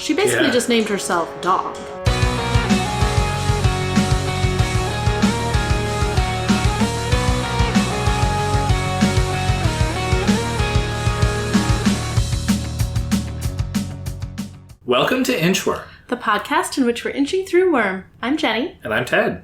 She basically just named herself Dog. Welcome to Inchworm, the podcast in which we're inching through worm. I'm Jenny. And I'm Ted.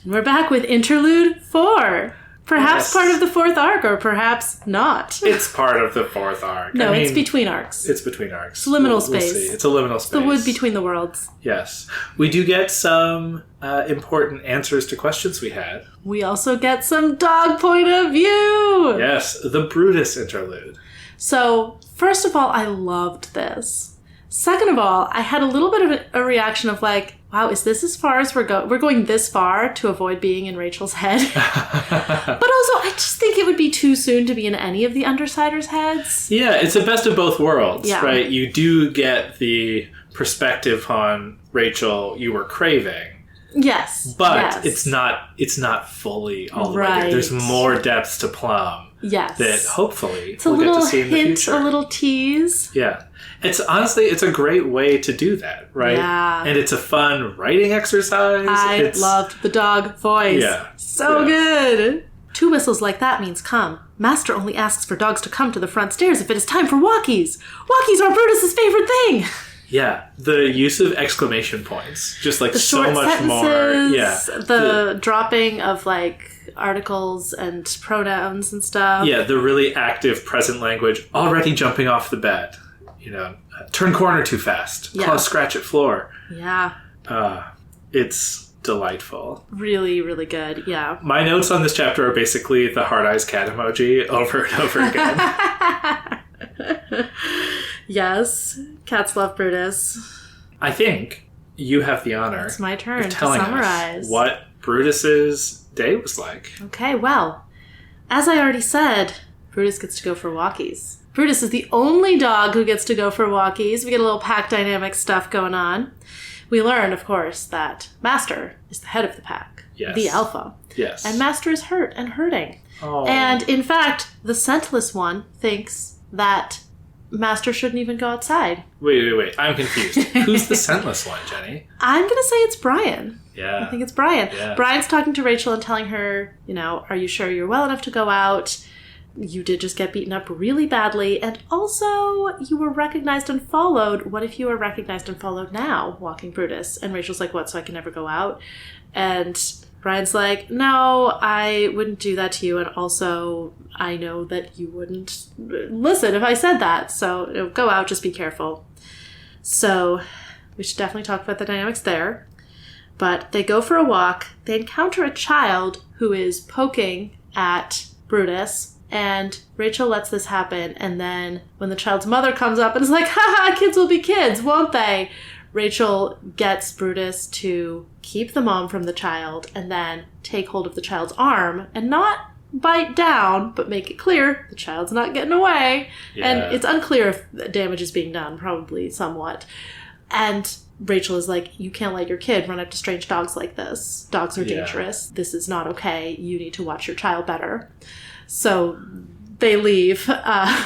And we're back with Interlude 4. Perhaps part of the fourth arc, or perhaps not. It's part of the fourth arc. No, it's between arcs. It's between arcs. It's liminal space. We'll see. It's a liminal space. The wood between the worlds. Yes. We do get some important answers to questions we had. We also get some dog point of view. Yes, the Brutus interlude. So, first of all, I loved this. Second of all, I had a little bit of a reaction of like, wow, is this as far as we're going this far to avoid being in Rachel's head? But also, I just think it would be too soon to be in any of the Undersiders' heads. Yeah, it's the best of both worlds, right? You do get the perspective on Rachel you were craving. Yes. But it's not fully all the way there. There's more depths to plumb. Yes. That hopefully we'll get to see in the future. It's a little tease. Yeah. It's a great way to do that, right? Yeah. And it's a fun writing exercise. I loved the dog voice. Yeah. So good. 2 whistles like that means come. Master only asks for dogs to come to the front stairs if it is time for walkies. Walkies are Brutus's favorite thing. Yeah. The use of exclamation points. Just like the so much sentences, more. Yeah. The dropping of like articles and pronouns and stuff. Yeah. The really active present language. Already jumping off the bed. You know, turn corner too fast. Claw scratch at floor. Yeah. It's delightful. Really, really good. Yeah. My notes on this chapter are basically the hard eyes cat emoji over and over again. Yes. Cats love Brutus. I think you have the honor. It's my turn of telling to summarize us what Brutus's day was like. Okay, well, as I already said, Brutus gets to go for walkies. Brutus is the only dog who gets to go for walkies. We get a little pack dynamic stuff going on. We learn, of course, that Master is the head of the pack. Yes. The alpha. Yes. And Master is hurt and hurting. Oh. And in fact, the scentless one thinks that Master shouldn't even go outside. Wait. I'm confused. Who's the scentless one, Jenny? I'm going to say it's Brian. Yeah. I think it's Brian. Yeah. Brian's talking to Rachel and telling her, are you sure you're well enough to go out? You did just get beaten up really badly, and also you were recognized and followed. What if you were recognized and followed now, walking Brutus? And Rachel's like, what, so I can never go out? And Brian's like, no, I wouldn't do that to you, and also I know that you wouldn't listen if I said that, so go out, just be careful. So we should definitely talk about the dynamics there. But they go for a walk, they encounter a child who is poking at Brutus, and Rachel lets this happen, and then when the child's mother comes up and is like, haha, kids will be kids, won't they? Rachel gets Brutus to keep the mom from the child and then take hold of the child's arm and not bite down, but make it clear the child's not getting away. Yeah. And it's unclear if damage is being done, probably somewhat. And Rachel is like, you can't let your kid run up to strange dogs like this. Dogs are dangerous. This is not okay. You need to watch your child better. So they leave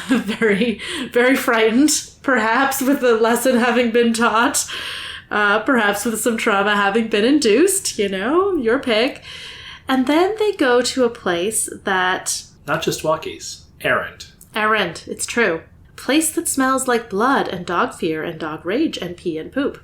very, very frightened, perhaps with the lesson having been taught, perhaps with some trauma having been induced, your pick. And then they go to a place that... Not just walkies. Errand, it's true. A place that smells like blood and dog fear and dog rage and pee and poop.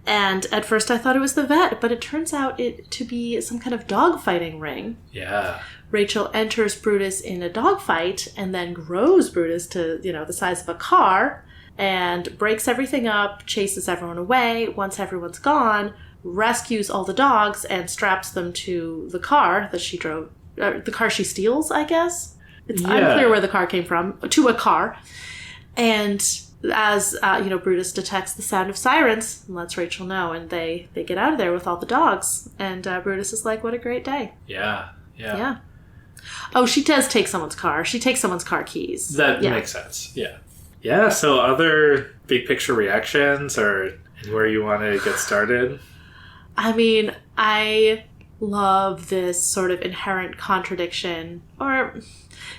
And at first I thought it was the vet, but it turns out it to be some kind of dog fighting ring. Yeah. Rachel enters Brutus in a dog fight and then grows Brutus to, the size of a car and breaks everything up, chases everyone away. Once everyone's gone, rescues all the dogs and straps them to the car that she drove, the car she steals, I guess. It's unclear where the car came from, to a car. And as, Brutus detects the sound of sirens and lets Rachel know, and they get out of there with all the dogs. And Brutus is like, what a great day. Yeah. Oh, she does take someone's car. She takes someone's car keys. That makes sense. Yeah. Yeah, so other big picture reactions or anywhere you want to get started? I mean, I love this sort of inherent contradiction, or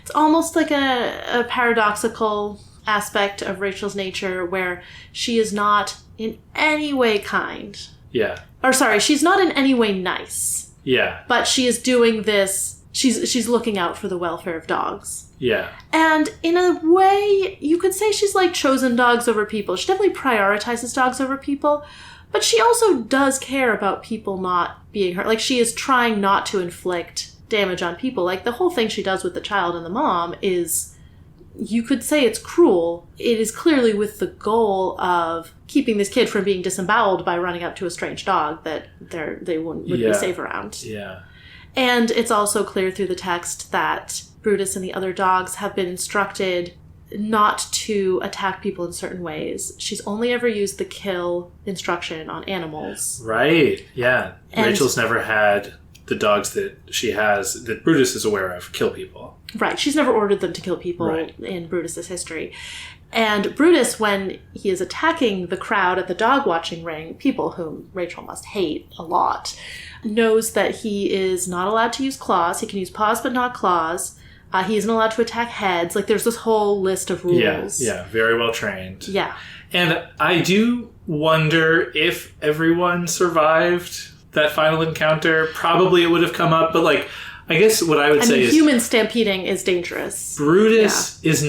it's almost like a paradoxical aspect of Rachel's nature where she is not in any way kind. Yeah. Or sorry, she's not in any way nice. Yeah. But she is doing this, she's looking out for the welfare of dogs. Yeah. And in a way, you could say she's like chosen dogs over people. She definitely prioritizes dogs over people, but she also does care about people not being hurt. Like, she is trying not to inflict damage on people. Like, the whole thing she does with the child and the mom is, you could say it's cruel. It is clearly with the goal of keeping this kid from being disemboweled by running up to a strange dog that they wouldn't be safe around. Yeah. And it's also clear through the text that Brutus and the other dogs have been instructed not to attack people in certain ways. She's only ever used the kill instruction on animals. Right, yeah. And Rachel's never had the dogs that she has, that Brutus is aware of, kill people. Right, she's never ordered them to kill people in Brutus's history. And Brutus, when he is attacking the crowd at the dog watching ring, people whom Rachel must hate a lot, knows that he is not allowed to use claws. He can use paws but not claws. He isn't allowed to attack heads. Like, there's this whole list of rules. Yeah, very well trained. Yeah. And I do wonder if everyone survived that final encounter. Probably it would have come up, but like, I guess what I would say is human stampeding is dangerous. Brutus has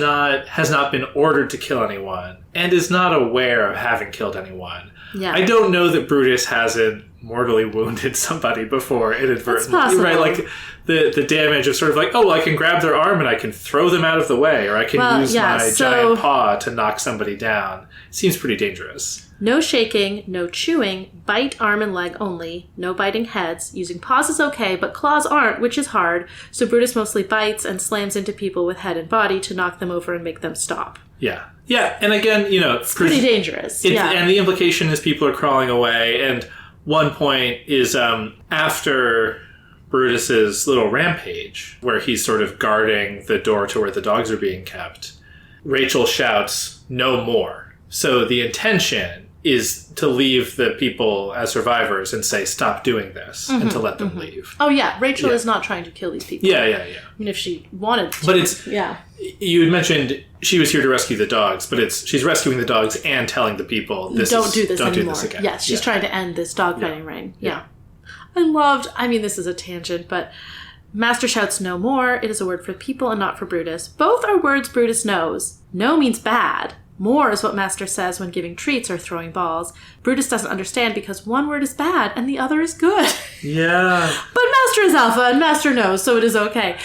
not been ordered to kill anyone and is not aware of having killed anyone. Yeah. I don't know that Brutus hasn't mortally wounded somebody before inadvertently. That's possible. Right? Like the damage of sort of like, oh, well, I can grab their arm and I can throw them out of the way, or I can use my giant paw to knock somebody down. Seems pretty dangerous. No shaking, no chewing, bite arm and leg only, no biting heads. Using paws is okay, but claws aren't, which is hard, so Brutus mostly bites and slams into people with head and body to knock them over and make them stop. Yeah. Yeah, and again, you know... It's pretty dangerous. And the implication is people are crawling away, and one point is after Brutus's little rampage, where he's sort of guarding the door to where the dogs are being kept, Rachel shouts, "No more." So the intention is to leave the people as survivors and say, stop doing this, and to let them leave. Oh, yeah. Rachel is not trying to kill these people. Yeah. I mean, if she wanted to. But it's... Yeah. You had mentioned she was here to rescue the dogs, but she's rescuing the dogs and telling the people, don't do this again. Yes, she's trying to end this dogfighting reign. Yeah. I mean, this is a tangent, but Master shouts no more. It is a word for people and not for Brutus. Both are words Brutus knows. No means bad. More is what Master says when giving treats or throwing balls. Brutus doesn't understand because one word is bad and the other is good. Yeah. But Master is alpha and Master knows, so it is okay.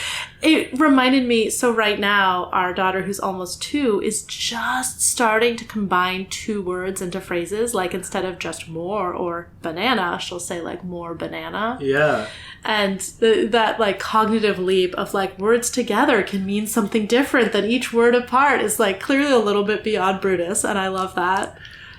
It reminded me, so right now, our daughter, who's almost 2, is just starting to combine 2 words into phrases. Like, instead of just more or banana, she'll say, like, more banana. Yeah. And that, like, cognitive leap of, like, words together can mean something different than each word apart is, like, clearly a little bit beyond Brutus, and I love that.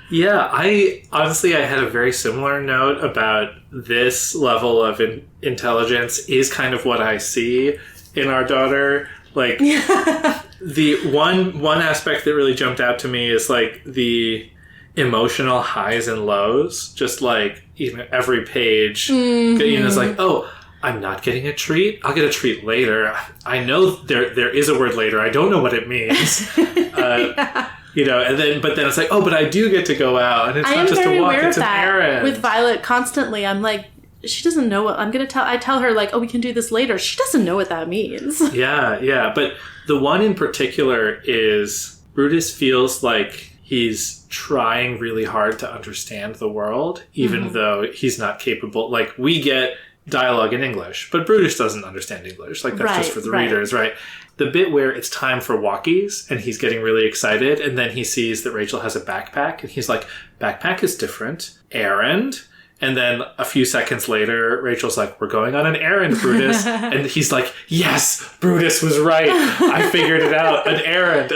Yeah, I had a very similar note about this level of intelligence is kind of what I see in our daughter. Like, the one aspect that really jumped out to me is, like, the emotional highs and lows. Just, like, you know, every page, you know, it's like, oh, I'm not getting a treat. I'll get a treat later. I know there is a word later. I don't know what it means. You know, but then it's like, oh, but I do get to go out, and it's not just a walk; it's an errand. With Violet, constantly, I'm like, she doesn't know what I'm going to tell. I tell her, like, oh, we can do this later. She doesn't know what that means. Yeah. But the one in particular is Brutus feels like he's trying really hard to understand the world, even though he's not capable. Like, we get dialogue in English, but Brutus doesn't understand English. Like, that's just for the readers, right? The bit where it's time for walkies and he's getting really excited, and then he sees that Rachel has a backpack and he's like, backpack is different. Errand. And then a few seconds later, Rachel's like, we're going on an errand, Brutus. And he's like, yes, Brutus was right. I figured it out. An errand.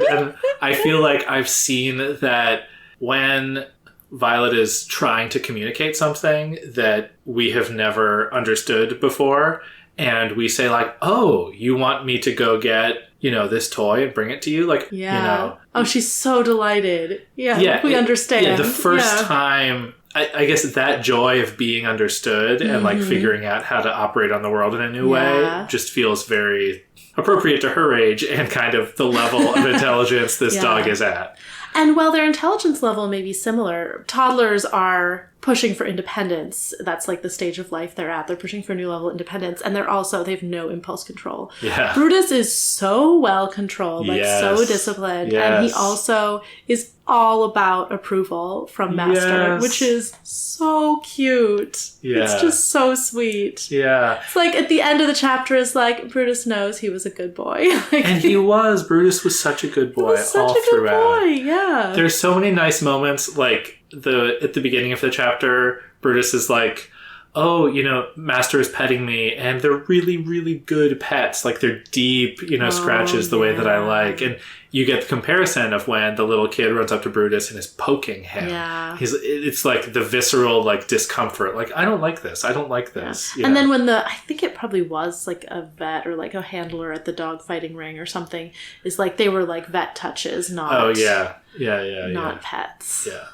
And I feel like I've seen that when Violet is trying to communicate something that we have never understood before, and we say, like, oh, you want me to go get, you know, this toy and bring it to you? Like, you know. Oh, she's so delighted. Yeah, we understand. Yeah, the first time I guess that joy of being understood and like figuring out how to operate on the world in a new way just feels very appropriate to her age and kind of the level of intelligence this dog is at. And while their intelligence level may be similar, toddlers are pushing for independence. That's like the stage of life they're at. They're pushing for a new level of independence. And they have no impulse control. Yeah. Brutus is so well controlled, like so disciplined. And he also is all about approval from Master, which is so cute. Yeah. It's just so sweet. Yeah. It's like at the end of the chapter is like, Brutus knows he was a good boy. And he was. Brutus was such a good boy all throughout. Yeah. There's so many nice moments, like at the beginning of the chapter, Brutus is like, oh, Master is petting me, and they're really, really good pets. Like, they're deep, scratches the way that I like. And you get the comparison of when the little kid runs up to Brutus and is poking him. Yeah. It's like the visceral, like, discomfort. Like, I don't like this. I don't like this. Yeah. And then when I think it probably was like a vet or like a handler at the dog fighting ring or something, is like they were like vet touches, not... Oh, yeah. Not pets. Yeah.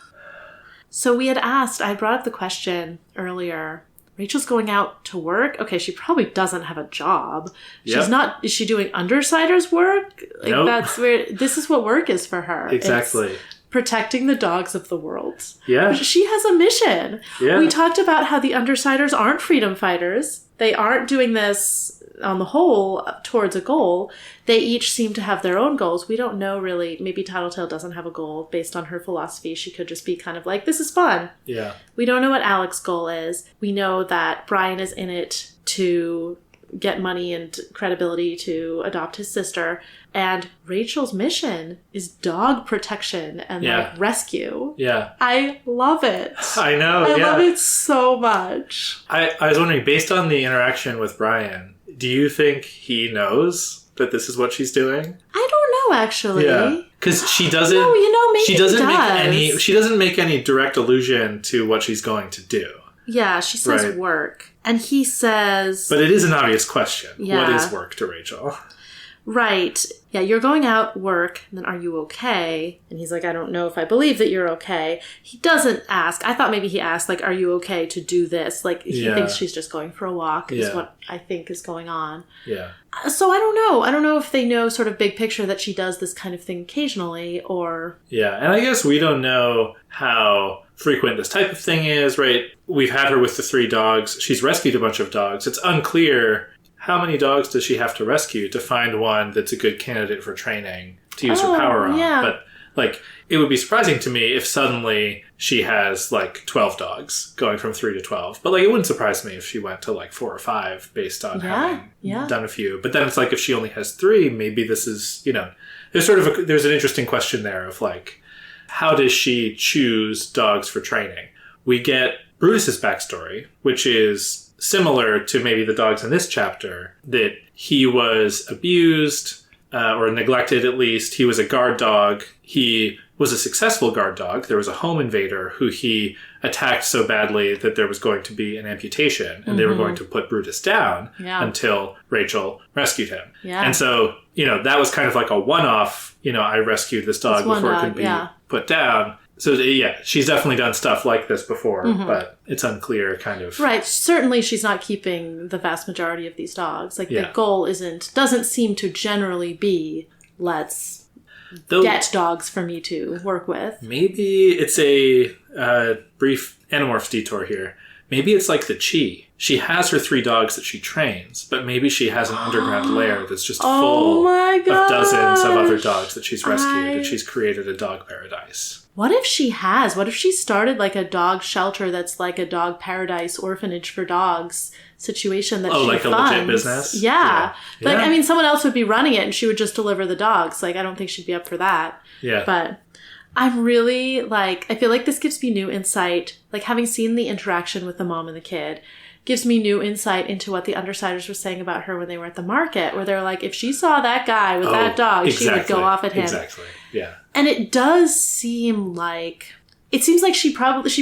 So we had asked, I brought up the question earlier, Rachel's going out to work. Okay, she probably doesn't have a job. She's not, is she doing undersider's work? Like nope. That's where, this is what work is for her. Exactly. It's protecting the dogs of the world. Yeah. She has a mission. Yeah. We talked about how the undersiders aren't freedom fighters. They aren't doing this on the whole towards a goal. They each seem to have their own goals. We don't know really. Maybe Tattletale doesn't have a goal based on her philosophy. She could just be kind of like, this is fun. Yeah. We don't know what Alec's goal is. We know that Brian is in it to get money and credibility to adopt his sister. And Rachel's mission is dog protection and like rescue. Yeah. I love it. I know. I love it so much. I was wondering, based on the interaction with Brian, do you think he knows that this is what she's doing? I don't know, actually. Yeah. Because she doesn't. No, maybe she doesn't She doesn't make any direct allusion to what she's going to do. Yeah, she says work, and he says. But it is an obvious question. Yeah. What is work to Rachel? Right. Yeah, you're going out, work, and then are you okay? And he's like, I don't know if I believe that you're okay. He doesn't ask. I thought maybe he asked, like, are you okay to do this? Like, he thinks she's just going for a walk is what I think is going on. Yeah. So I don't know. I don't know if they know sort of big picture that she does this kind of thing occasionally or... Yeah, and I guess we don't know how frequent this type of thing is, right? We've had her with the 3 dogs. She's rescued a bunch of dogs. It's unclear... How many dogs does she have to rescue to find one that's a good candidate for training to use her power on? Yeah. But, like, it would be surprising to me if suddenly she has, like, 12 dogs going from 3 to 12. But, like, it wouldn't surprise me if she went to, like, 4 or 5 based on having done a few. But then it's like, if she only has 3, maybe this is, there's an interesting question there of, like, how does she choose dogs for training? We get Brutus's backstory, which is... similar to maybe the dogs in this chapter, that he was abused or neglected at least. He was a guard dog. He was a successful guard dog. There was a home invader who he attacked so badly that there was going to be an amputation and they were going to put Brutus down until Rachel rescued him. Yeah. And so, that was kind of like a one-off, I rescued this dog before it could be put down. So, she's definitely done stuff like this before, but it's unclear kind of. Right. Certainly she's not keeping the vast majority of these dogs. Like, the goal doesn't seem to generally be, let's get dogs for me to work with. Maybe it's a brief Animorphs detour here. Maybe it's like the Chi. She has her 3 dogs that she trains, but maybe she has an underground lair that's just full of dozens of other dogs that she's rescued, and she's created a dog paradise. What if she has? What if she started like a dog shelter that's like a dog paradise orphanage for dogs situation that she like funds? A legit business? Yeah. Like, I mean, someone else would be running it and she would just deliver the dogs. Like, I don't think she'd be up for that. Yeah. But I'm really I feel like this gives me new insight. Like, having seen the interaction with the mom and the kid gives me new insight into what the undersiders were saying about her when they were at the market, where they're like, if she saw that guy with that dog, she would go off at him. Exactly. Yeah. And it does seem like... It seems like she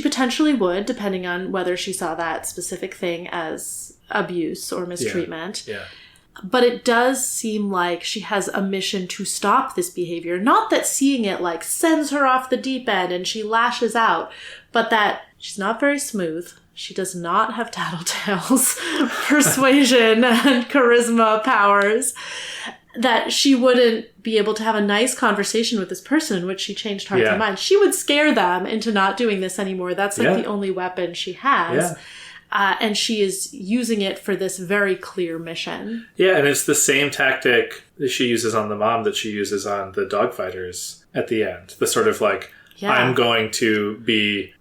potentially would, depending on whether she saw that specific thing as abuse or mistreatment. Yeah. But it does seem like she has a mission to stop this behavior. Not that seeing it like sends her off the deep end and she lashes out, but that she's not very smooth. She does not have tattletales, persuasion, and charisma powers. That she wouldn't be able to have a nice conversation with this person in which she changed hearts and minds. She would scare them into not doing this anymore. That's like the only weapon she has. And she is using it for this very clear mission. Yeah, and it's the same tactic that she uses on the mom that she uses on the dog fighters at the end. The sort of like, I'm going to be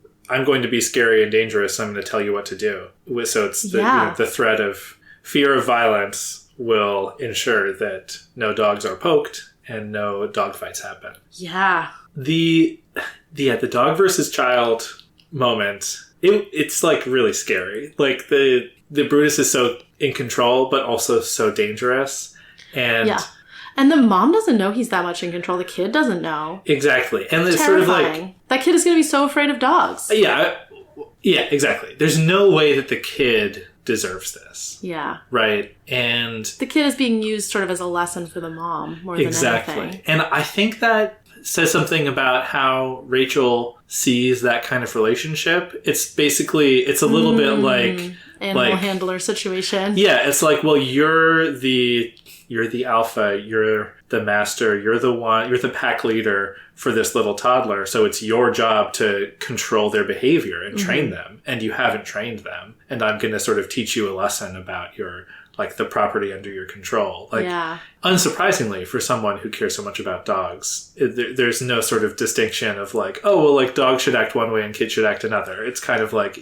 scary and dangerous. I'm going to tell you what to do. So it's the, the threat of fear of violence will ensure that no dogs are poked and no dog fights happen. Yeah. The dog versus child moment, it's like really scary. Like the Brutus is so in control, but also so dangerous. And and the mom doesn't know he's that much in control. The kid doesn't know. Exactly. And it's terrifying. Sort of like... That kid is going to be so afraid of dogs. Yeah, exactly. There's no way that the kid deserves this. Yeah. Right? And... the kid is being used sort of as a lesson for the mom more than anything. And I think that says something about how Rachel sees that kind of relationship. It's basically, it's a little bit like... animal handler situation. Yeah, it's like, well, you're the alpha, you're the master, you're the pack leader for this little toddler, so it's your job to control their behavior and train them, and you haven't trained them, and I'm going to sort of teach you a lesson about your, like, the property under your control. Like, unsurprisingly, for someone who cares so much about dogs, there's no sort of distinction of like, oh, well, like, dogs should act one way and kids should act another. It's kind of like,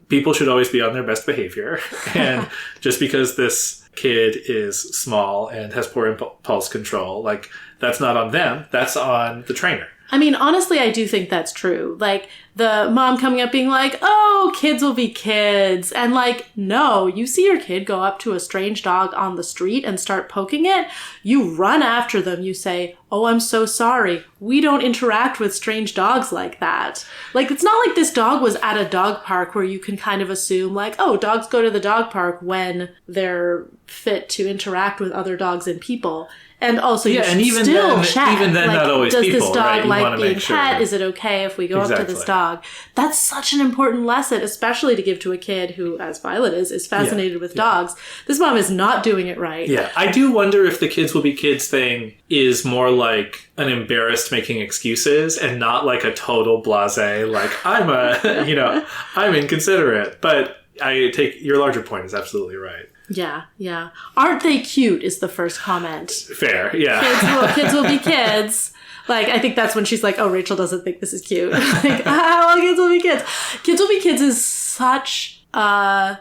people should always be on their best behavior, and just because this kid is small and has poor impulse control, like, that's not on them, that's on the trainer. I mean, honestly, I do think that's true. Like, the mom coming up being like, oh, kids will be kids. And like, no, you see your kid go up to a strange dog on the street and start poking it, you run after them. You say, oh, I'm so sorry. We don't interact with strange dogs like that. Like, it's not like this dog was at a dog park where you can kind of assume like, oh, dogs go to the dog park when they're fit to interact with other dogs and people. And also, you should still check. Even then, like, not always does people, this dog right? like being pet? Is it okay if we go up to this dog? That's such an important lesson, especially to give to a kid who, as Violet is fascinated with dogs. This mom is not doing it right. Yeah, I do wonder if the kids will be kids thing is more like an embarrassed making excuses and not like a total blasé, like, I'm inconsiderate. But I take your larger point is absolutely right. Yeah. Aren't they cute is the first comment. Fair, yeah. Kids will be kids. Like, I think that's when she's like, oh, Rachel doesn't think this is cute. Like, kids will be kids. Kids will be kids is such a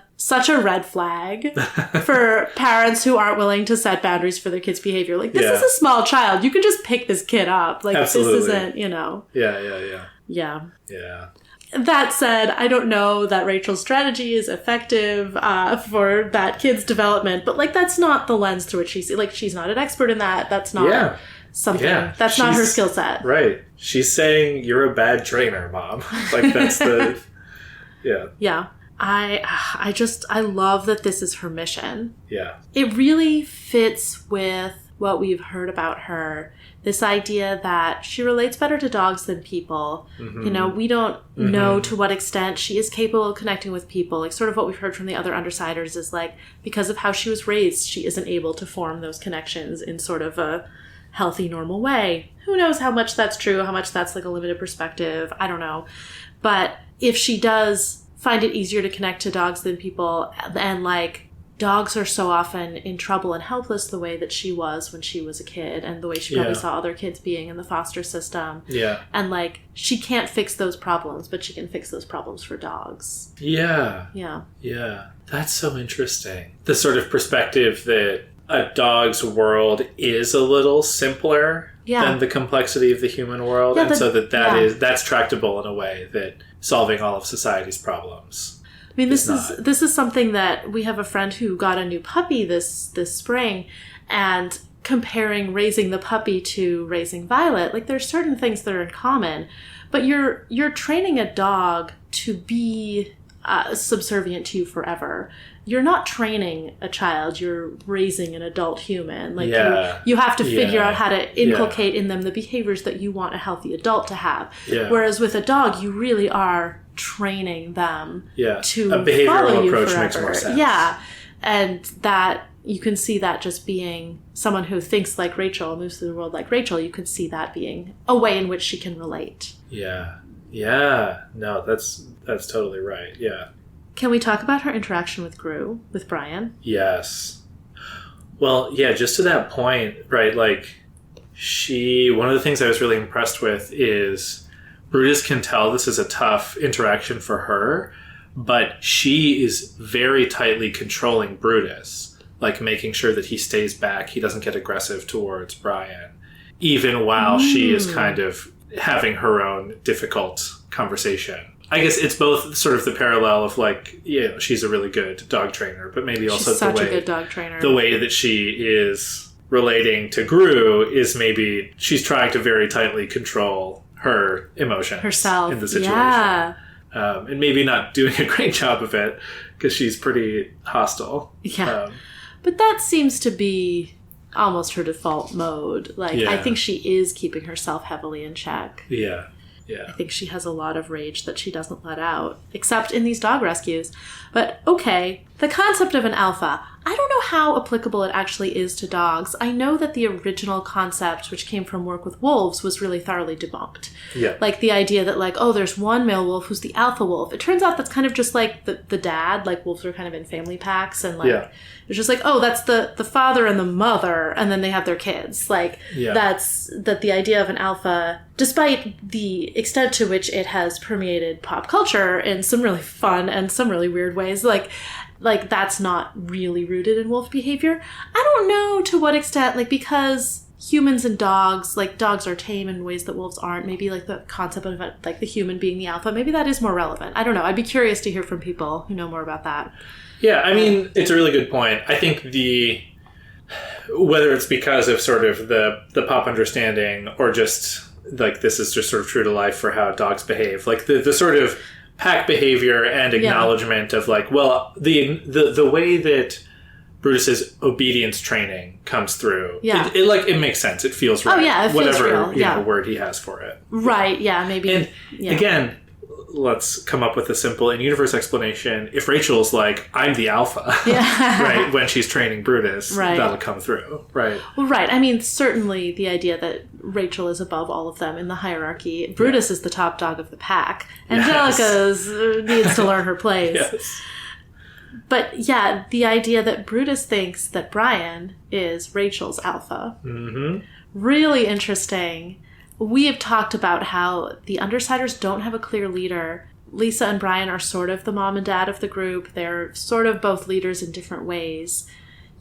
red flag for parents who aren't willing to set boundaries for their kids' behavior. Like, this is a small child. You can just pick this kid up. Like, absolutely. This isn't, Yeah. That said, I don't know that Rachel's strategy is effective for that kid's development, but like, that's not the lens through which she's like, she's not an expert in that. That's not something. That's not her skill set. Right. She's saying you're a bad trainer, mom. Like, that's the Yeah. I love that this is her mission. Yeah. It really fits with what we've heard about her. This idea that she relates better to dogs than people. Mm-hmm. We don't know to what extent she is capable of connecting with people. Like, sort of what we've heard from the other Undersiders is like, because of how she was raised, she isn't able to form those connections in sort of a healthy, normal way. Who knows how much that's true, how much that's like a limited perspective. I don't know. But if she does find it easier to connect to dogs than people, and like, dogs are so often in trouble and helpless the way that she was when she was a kid, and the way she probably saw other kids being in the foster system. Yeah. And like, she can't fix those problems, but she can fix those problems for dogs. Yeah. That's so interesting. The sort of perspective that a dog's world is a little simpler than the complexity of the human world. Yeah, and so that's tractable in a way that solving all of society's problems. I mean, this is something that we have a friend who got a new puppy this spring, and comparing raising the puppy to raising Violet, like, there's certain things that are in common, but you're training a dog to be subservient to you forever. you're not training a child, you're raising an adult human. Like, Yeah. you have to figure Yeah. out how to inculcate in them the behaviors that you want a healthy adult to have. Yeah. Whereas with a dog, you really are training them Yeah. to A behavioral follow you approach forever. makes more sense. Yeah. And that, you can see that just being someone who thinks like Rachel, moves through the world like Rachel, you could see that being a way in which she can relate. Yeah. Yeah. No, that's totally right. Yeah. Can we talk about her interaction with Brian? Yes. Well, yeah, just to that point, right, like, one of the things I was really impressed with is Brutus can tell this is a tough interaction for her, but she is very tightly controlling Brutus, like making sure that he stays back, he doesn't get aggressive towards Brian, even while she is kind of having her own difficult conversation. I guess it's both sort of the parallel of, like, you know, she's a really good dog trainer, but maybe also She's such a good dog trainer. The way that she is relating to Gru is maybe she's trying to very tightly control her emotions herself in the situation. Yeah. And maybe not doing a great job of it because she's pretty hostile. Yeah. But that seems to be almost her default mode. Like, Yeah. I think she is keeping herself heavily in check. Yeah. Yeah. I think she has a lot of rage that she doesn't let out, except in these dog rescues. But, okay, the concept of an alpha. I don't know how applicable it actually is to dogs. I know that the original concept, which came from work with wolves, was really thoroughly debunked. Yeah. Like, the idea that, like, oh, there's one male wolf who's the alpha wolf. It turns out that's kind of just like the dad. Like, wolves are kind of in family packs. And, like, Yeah. it's just like, oh, that's the father and the mother, and then they have their kids. Like, Yeah. that the idea of an alpha, despite the extent to which it has permeated pop culture in some really fun and some really weird ways, like that's not really rooted in wolf behavior. I don't know to what extent, like, because humans and dogs, like, dogs are tame in ways that wolves aren't. Maybe, like, the concept of, like, the human being the alpha, maybe that is more relevant. I don't know. I'd be curious to hear from people who know more about that. Yeah, I mean, it's a really good point. I think whether it's because of sort of the pop understanding or just, like, this is just sort of true to life for how dogs behave, like, the sort of pack behavior and acknowledgement of, like, well, the way that Brutus's obedience training comes through, it makes sense. It feels right. Oh, yeah, it feels whatever real. Word he has for it. Right, yeah, maybe. And again, let's come up with a simple in-universe explanation. If Rachel's like, I'm the alpha, right, when she's training Brutus, that'll come through, right? Well, right. I mean, certainly the idea that Rachel is above all of them in the hierarchy. Brutus is the top dog of the pack. Angelica needs to learn her place. Yes. But, yeah, the idea that Brutus thinks that Brian is Rachel's alpha. Mm-hmm. Really interesting. We have talked about how the Undersiders don't have a clear leader. Lisa and Brian are sort of the mom and dad of the group. They're sort of both leaders in different ways.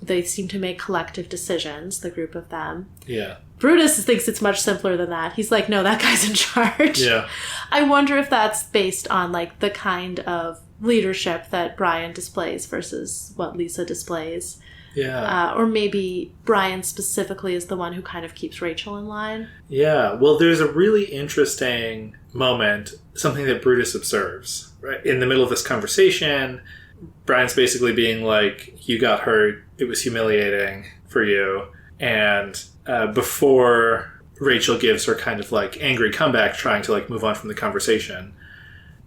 They seem to make collective decisions, the group of them. Yeah. Brutus thinks it's much simpler than that. He's like, no, that guy's in charge. Yeah. I wonder if that's based on, like, the kind of leadership that Brian displays versus what Lisa displays. Yeah. Or maybe Brian specifically is the one who kind of keeps Rachel in line. Yeah. Well, there's a really interesting moment, something that Brutus observes, right? In the middle of this conversation, Brian's basically being like, you got hurt. It was humiliating for you. And before Rachel gives her kind of, like, angry comeback, trying to, like, move on from the conversation,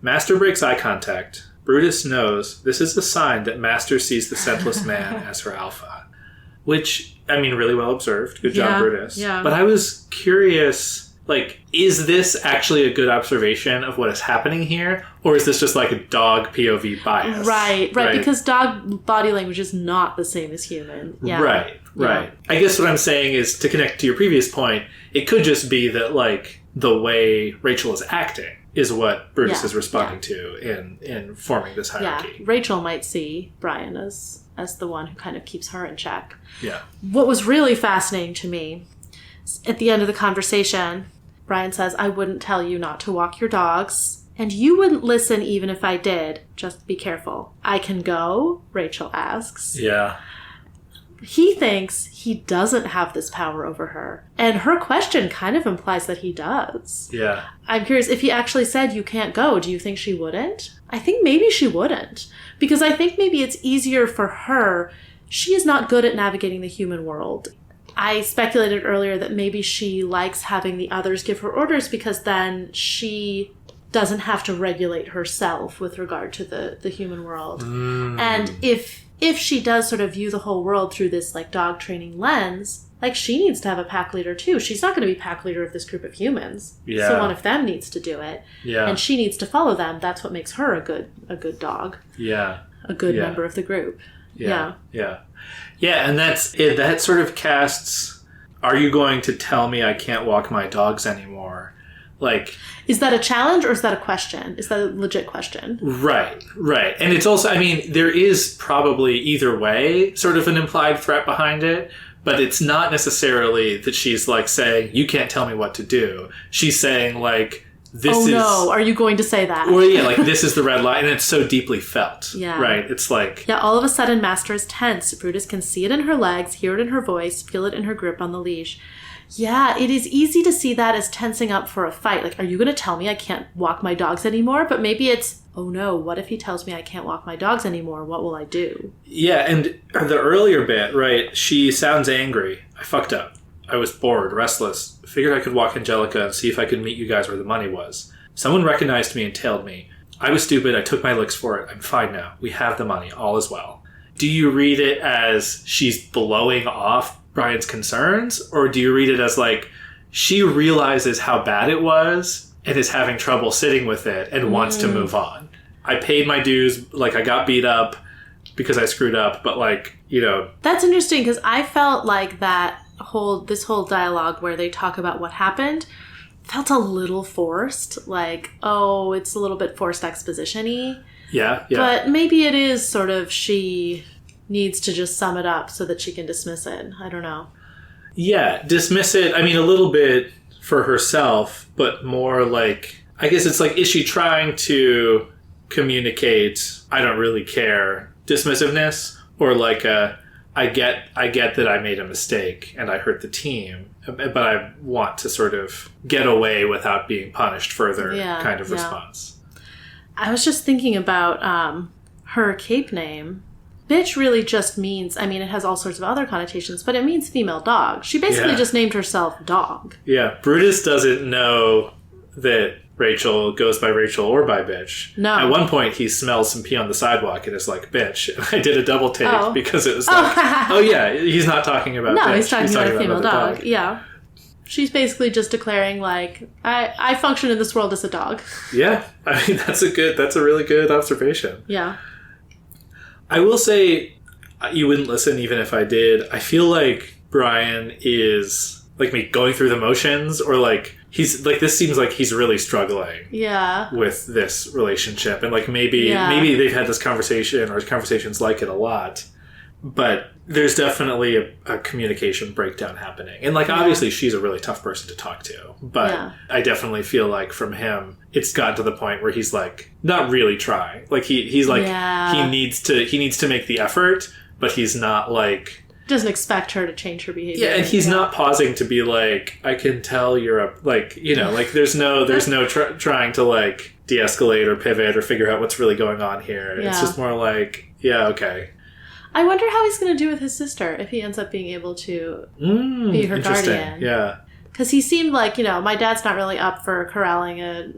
Master breaks eye contact. Brutus knows this is a sign that Master sees the scentless man as her alpha. Which, I mean, really well observed. Good job, Brutus. Yeah. But I was curious, like, is this actually a good observation of what is happening here? Or is this just, like, a dog POV bias? Right. Because dog body language is not the same as human. Yeah. Right. Yeah. I guess what I'm saying is, to connect to your previous point, it could just be that, like, the way Rachel is acting is what Brutus is responding to in forming this hierarchy. Yeah, Rachel might see Brian as the one who kind of keeps her in check. Yeah. What was really fascinating to me, at the end of the conversation, Brian says, I wouldn't tell you not to walk your dogs, and you wouldn't listen even if I did. Just be careful. I can go? Rachel asks. Yeah. he thinks he doesn't have this power over her. And her question kind of implies that he does. Yeah. I'm curious, if he actually said, you can't go, do you think she wouldn't? I think maybe she wouldn't. Because I think maybe it's easier for her. She is not good at navigating the human world. I speculated earlier that maybe she likes having the others give her orders because then she doesn't have to regulate herself with regard to the human world. And if she does sort of view the whole world through this like dog training lens, like she needs to have a pack leader too. She's not going to be pack leader of this group of humans. Yeah. So one of them needs to do it. Yeah. And she needs to follow them. That's what makes her a good dog. Yeah. A good member of the group. Yeah. Yeah, and that sort of casts, are you going to tell me I can't walk my dogs anymore? Like, is that a challenge or is that a question? Is that a legit question? Right. And it's also, I mean, there is probably either way sort of an implied threat behind it, but it's not necessarily that she's like saying, you can't tell me what to do. She's saying like, no, are you going to say that? Well, yeah, like this is the red line, and it's so deeply felt. Yeah. Right? It's like... Yeah, all of a sudden, Master is tense. Brutus can see it in her legs, hear it in her voice, feel it in her grip on the leash. Yeah, it is easy to see that as tensing up for a fight. Like, are you going to tell me I can't walk my dogs anymore? But maybe it's, oh no, what if he tells me I can't walk my dogs anymore? What will I do? Yeah, and the earlier bit, right, she sounds angry. I fucked up. I was bored, restless. Figured I could walk Angelica and see if I could meet you guys where the money was. Someone recognized me and tailed me. I was stupid. I took my licks for it. I'm fine now. We have the money. All is well. Do you read it as she's blowing off Brian's concerns? Or do you read it as like she realizes how bad it was and is having trouble sitting with it and wants to move on? I paid my dues. Like, I got beat up because I screwed up. But like, you know. That's interesting because I felt like this whole dialogue where they talk about what happened felt a little forced. Like, oh, it's a little bit forced exposition-y. Yeah. But maybe it is sort of she needs to just sum it up so that she can dismiss it. I don't know. Yeah, dismiss it. I mean, a little bit for herself, but more like, I guess it's like, is she trying to communicate, I don't really care, dismissiveness? Or like I get that I made a mistake and I hurt the team, but I want to sort of get away without being punished further kind of response. I was just thinking about her cape name. Bitch really just means, I mean, it has all sorts of other connotations, but it means female dog. She basically just named herself Dog. Yeah, Brutus doesn't know that Rachel goes by Rachel or by bitch. No. At one point, he smells some pee on the sidewalk and is like, bitch. And I did a double take because it was like, oh yeah, he's not talking about bitch. No, he's talking about a female dog. dog. Yeah. She's basically just declaring, like, I function in this world as a dog. Yeah. I mean, that's a really good observation. Yeah. I will say, you wouldn't listen even if I did. I feel like Brian is, like, me going through the motions, or like, he's, like, this seems like he's really struggling with this relationship. And, like, maybe they've had this conversation, or conversations like it a lot. But there's definitely a communication breakdown happening. And, like, obviously she's a really tough person to talk to. But I definitely feel like from him, it's gotten to the point where he's, like, not really trying. Like, he's like, he needs to make the effort, but he's not, like... Doesn't expect her to change her behavior. Yeah, and he's not pausing to be like, I can tell you're a... Like, you know, like, there's no trying to, like, de-escalate or pivot or figure out what's really going on here. Yeah. It's just more like, yeah, okay. I wonder how he's going to do with his sister if he ends up being able to be her guardian. Yeah. Because he seemed like, you know, my dad's not really up for corralling a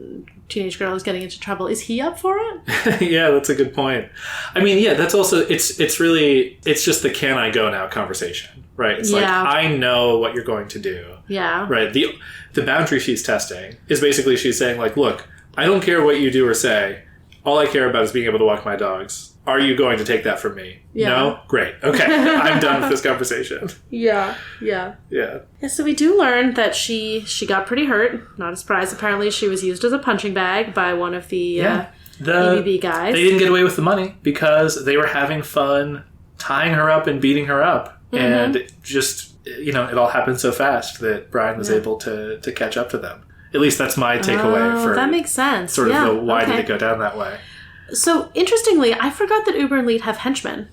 teenage girl who's getting into trouble. Is he up for it? Yeah, that's a good point. I mean, yeah, that's also, it's just the can I go now conversation, right? It's like, I know what you're going to do. Yeah. Right. The boundary she's testing is basically she's saying, like, look, I don't care what you do or say. All I care about is being able to walk my dogs. Are you going to take that from me? Yeah. No? Great. Okay. I'm done with this conversation. Yeah. So we do learn that she got pretty hurt. Not a surprise. Apparently she was used as a punching bag by one of the EBB guys. They didn't get away with the money because they were having fun tying her up and beating her up. Mm-hmm. And just, you know, it all happened so fast that Brian was able to catch up to them. At least that's my takeaway for... that makes sense. Sort of the why did it go down that way. So, interestingly, I forgot that Uber and Leet have henchmen.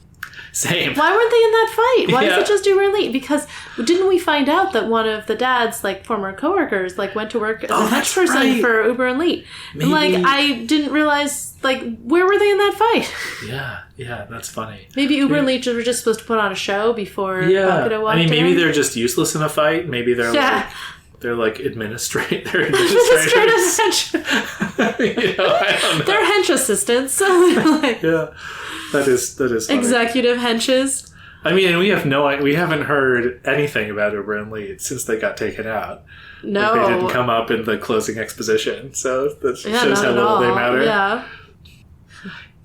Same. Why weren't they in that fight? Why Yeah. was it just Uber and Lee? Because didn't we find out that one of the dad's like former coworkers like went to work as a that's hedge person right. for Uber and Lee? Maybe- Like I didn't realize like where were they in that fight? Yeah, that's funny. Maybe Uber and Lee were just supposed to put on a show before Yeah. Bakudo walked I mean, maybe in. they're just useless in a fight. Maybe they're they're like administrators. Administrative hench. You know, I don't know. They're hench assistants. Like, Yeah, that is funny. executive henches. I mean, and we haven't heard anything about Uber and Lee since they got taken out. No. Like, they didn't come up in the closing exposition, so that shows not how at little all. they matter. Yeah.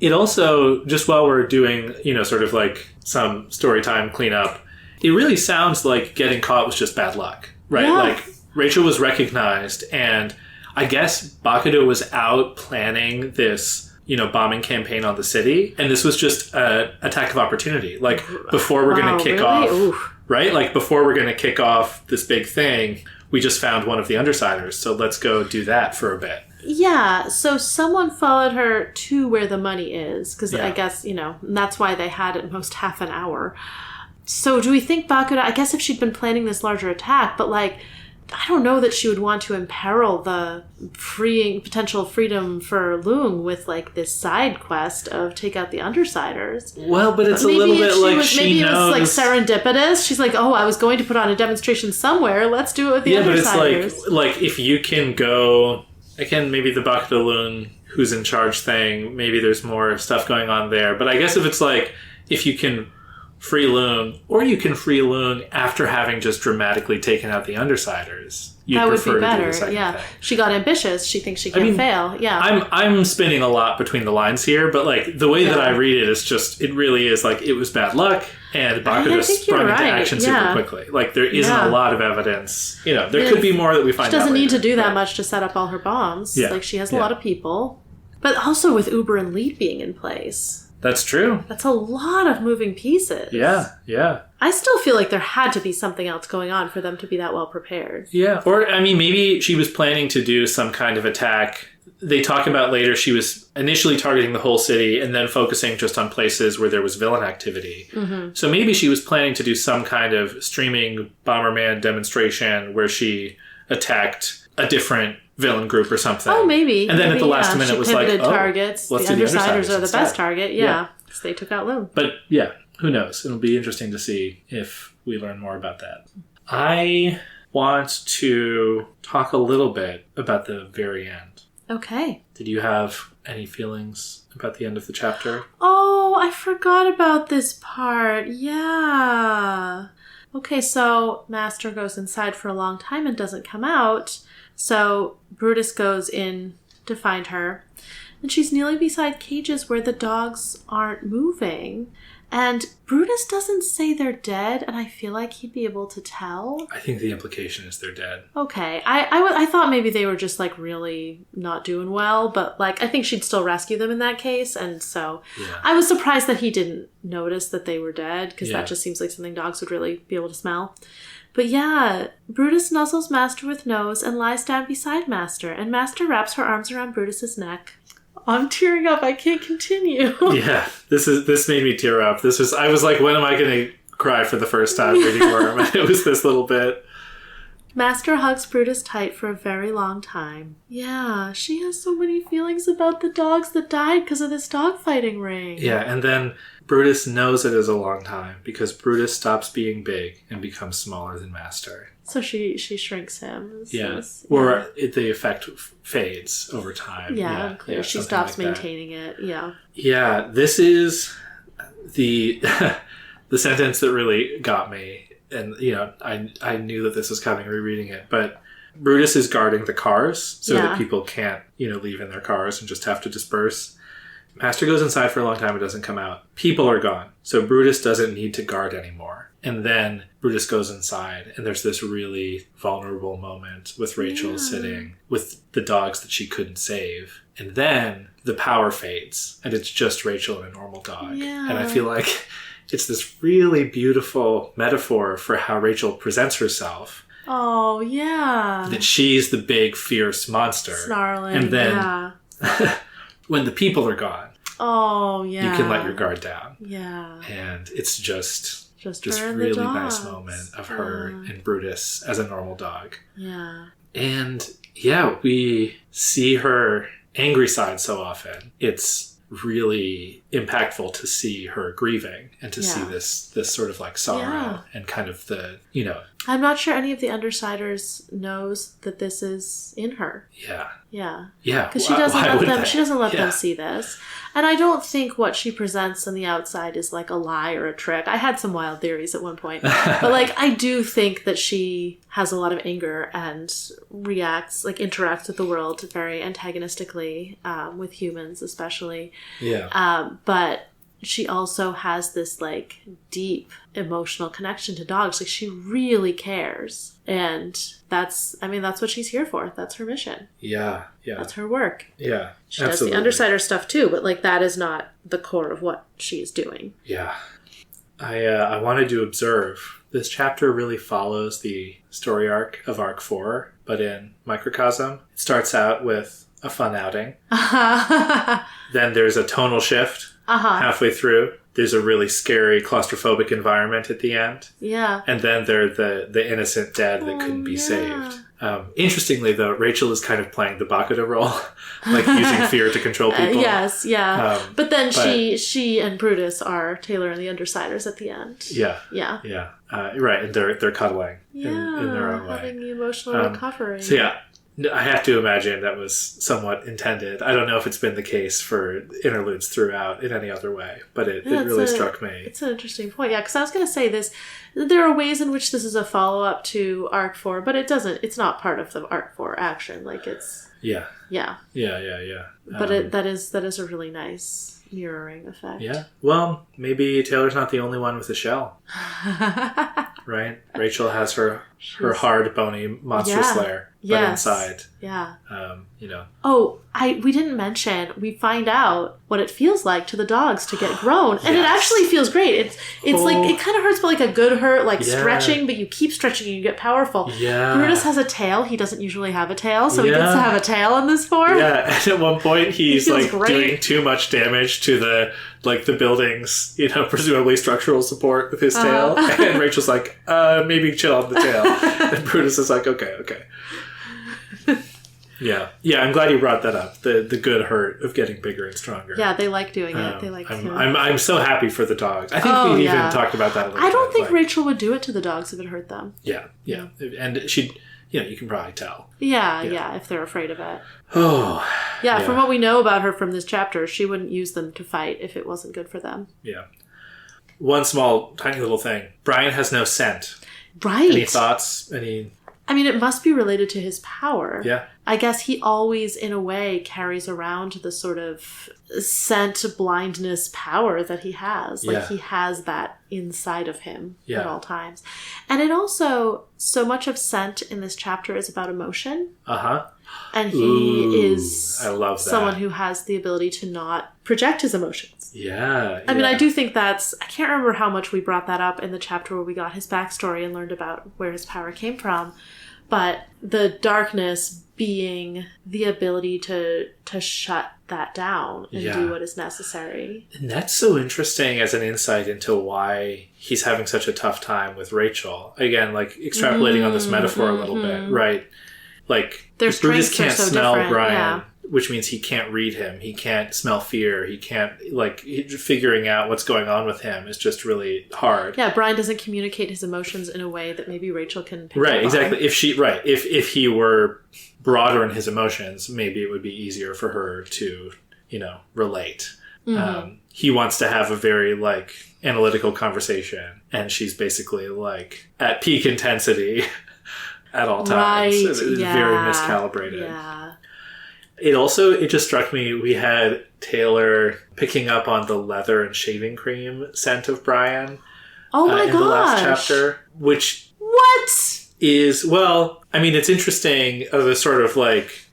It also, just while we're doing, sort of like some Storytime cleanup, it really sounds like getting caught was just bad luck, right? Yeah. Like, Rachel was recognized, and I guess Bakudo was out planning this, bombing campaign on the city, and this was just an attack of opportunity. Like, before we're going to kick off, Oof. right? Like, before we're going to kick off this big thing, we just found one of the Undersiders, so let's go do that for a bit. Yeah, so someone followed her to where the money is, because Yeah. I guess, that's why they had at most half an hour. So do we think Bakudo, I guess if she'd been planning this larger attack, but like, I don't know that she would want to imperil the potential freedom for Lung with like this side quest of take out the Undersiders. Well, but it's Maybe a little if bit like was, she maybe knows. it was like serendipitous. She's like, oh, I was going to put on a demonstration somewhere. Let's do it with the Undersiders. But it's like if you can go, again, maybe the Bakudo Lung who's in charge thing, maybe there's more stuff going on there. But I guess if it's like, if you can free Lung, or you can free Lung after having just dramatically taken out the Undersiders. You'd That would prefer be to do better. the second Yeah, thing. she got ambitious. She thinks she can fail. Yeah, I'm spinning a lot between the lines here, but like the way that I read it is just, it really is like it was bad luck, and Bakudo sprung into action super quickly. Like there isn't a lot of evidence. There could be more that we find out. She doesn't need to do that but- much to set up all her bombs. Yeah. Like she has a lot of people, but also with Uber and Lead being in place. That's true. That's a lot of moving pieces. Yeah. I still feel like there had to be something else going on for them to be that well prepared. Yeah. Or, I mean, maybe she was planning to do some kind of attack. They talk about later she was initially targeting the whole city and then focusing just on places where there was villain activity. Mm-hmm. So maybe she was planning to do some kind of streaming Bomberman demonstration where she attacked a different villain group or something. Oh, maybe. And then at the last minute she was like, pivoted targets. let's The do the Undersiders are the instead. best target. Yeah. Because they took out Lung. But yeah, who knows? It'll be interesting to see if we learn more about that. I want to talk a little bit about the very end. Okay. Did you have any feelings about the end of the chapter? Oh, I forgot about this part. Yeah. Okay, so Master goes inside for a long time and doesn't come out. So Brutus goes in to find her. And she's kneeling beside cages where the dogs aren't moving. And Brutus doesn't say they're dead, and I feel like he'd be able to tell. I think the implication is they're dead. Okay. I thought maybe they were just, like, really not doing well, but, like, I think she'd still rescue them in that case, and so I was surprised that he didn't notice that they were dead, because that just seems like something dogs would really be able to smell. But yeah, Brutus nuzzles Master with nose and lies down beside Master, and Master wraps her arms around Brutus's neck. I'm tearing up. I can't continue. Yeah, this made me tear up. I was like, when am I going to cry for the first time reading Worm? And it was this little bit. Master hugs Brutus tight for a very long time. Yeah, she has so many feelings about the dogs that died because of this dogfighting ring. Yeah, and then Brutus knows it is a long time because Brutus stops being big and becomes smaller than Master. So she shrinks him. Or the effect fades over time. Yeah, clear. She stops maintaining it. Yeah. Yeah, this is the the sentence that really got me. And, I knew that this was coming rereading it. But Brutus is guarding the cars so that people can't, leave in their cars and just have to disperse. Master goes inside for a long time and doesn't come out. People are gone. So Brutus doesn't need to guard anymore. And then Brutus goes inside, and there's this really vulnerable moment with Rachel sitting with the dogs that she couldn't save. And then the power fades, and it's just Rachel and a normal dog. Yeah. And I feel like it's this really beautiful metaphor for how Rachel presents herself. Oh, yeah. That she's the big, fierce monster. Snarling, and then when the people are gone, Oh, yeah. You can let your guard down. Yeah. And it's just her and really the nice dogs. moment of her and Brutus as a normal dog. Yeah. And yeah, we see her angry side so often. It's really impactful to see her grieving and to see this sort of like sorrow and kind of the, I'm not sure any of the Undersiders knows that this is in her. Yeah. Yeah. Yeah. Because she doesn't let them see this. And I don't think what she presents on the outside is like a lie or a trick. I had some wild theories at one point. But like, I do think that she has a lot of anger and interacts with the world very antagonistically, with humans especially. Yeah. But she also has this like deep emotional connection to dogs. Like she really cares. And that's what she's here for. That's her mission. Yeah. Yeah. That's her work. Yeah. She does the Undersider stuff too, but like that is not the core of what she is doing. Yeah. I wanted to observe this chapter really follows the story arc of Arc 4, but in microcosm. It starts out with a fun outing. Then there's a tonal shift halfway through. There's a really scary claustrophobic environment at the end. Yeah. And then there's the innocent dead that couldn't be saved. Interestingly, though, Rachel is kind of playing the Bakuda role, like using fear to control people. Yes, yeah. But then she and Brutus are Taylor and the Undersiders at the end. Yeah. Yeah. Yeah. Right, and they're cuddling in their own way. Having the emotional recovery. So yeah, I have to imagine that was somewhat intended. I don't know if it's been the case for interludes throughout in any other way, but it really struck me. It's an interesting point, yeah, because I was going to say this, there are ways in which this is a follow-up to Arc 4, but it's not part of the Arc 4 action. Like it's... Yeah. Yeah. Yeah. But that is a really nice mirroring effect. Yeah. Well, maybe Taylor's not the only one with a shell. Right? Rachel has her hard, bony, monstrous lair. But inside. Yeah. Oh, we didn't mention, we find out what it feels like to the dogs to get grown. And it actually feels great. It's like, it kind of hurts, but like a good hurt, like stretching, but you keep stretching and you get powerful. Yeah. Brutus has a tail. He doesn't usually have a tail, so he gets to have a tail in this form. Yeah, and at one point he's like great. doing too much damage to the building's, presumably structural support with his tail. And Rachel's like, maybe chill on the tail. And Brutus is like, okay. Yeah, I'm glad you brought that up. The good hurt of getting bigger and stronger. Yeah, they like doing it. They like. I'm so happy for the dogs. I think we even talked about that a little bit. I don't think Rachel would do it to the dogs if it hurt them. Yeah, and she, you can probably tell. Yeah, if they're afraid of it. Oh. Yeah, from what we know about her from this chapter, she wouldn't use them to fight if it wasn't good for them. Yeah. One small, tiny little thing. Brian has no scent. Right. Any thoughts? I mean, it must be related to his power. Yeah. I guess he always, in a way, carries around the sort of scent blindness power that he has. Like, he has that inside of him at all times. And it also, so much of scent in this chapter is about emotion. Uh-huh. And he is I love that. Someone who has the ability to not project his emotions. Yeah. I mean, I do think I can't remember how much we brought that up in the chapter where we got his backstory and learned about where his power came from. But the darkness being the ability to shut that down and do what is necessary. And that's so interesting as an insight into why he's having such a tough time with Rachel. Again, like extrapolating on this metaphor a little bit, right? Like, Brutus can't smell Brian, which means he can't read him. He can't smell fear. He can't, figuring out what's going on with him is just really hard. Yeah, Brian doesn't communicate his emotions in a way that maybe Rachel can pick up Right, exactly. on. If he were broader in his emotions, maybe it would be easier for her to, relate. Mm-hmm. He wants to have a very, analytical conversation, and she's basically, at peak intensity at all times. Right, it's very miscalibrated. Yeah. It just struck me, we had Taylor picking up on the leather and shaving cream scent of Brian. Oh my gosh. In the last chapter, which... What? Is, it's interesting of a sort of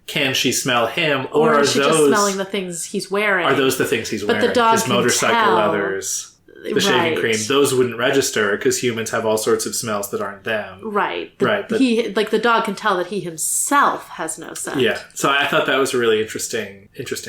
can she smell him? Or is she just smelling the things he's wearing? Are those the things he's wearing? But the dog his motorcycle leathers. the shaving cream, those wouldn't register because humans have all sorts of smells that aren't them. Right. Right. The dog can tell that he himself has no scent. Yeah. So I thought that was a really interesting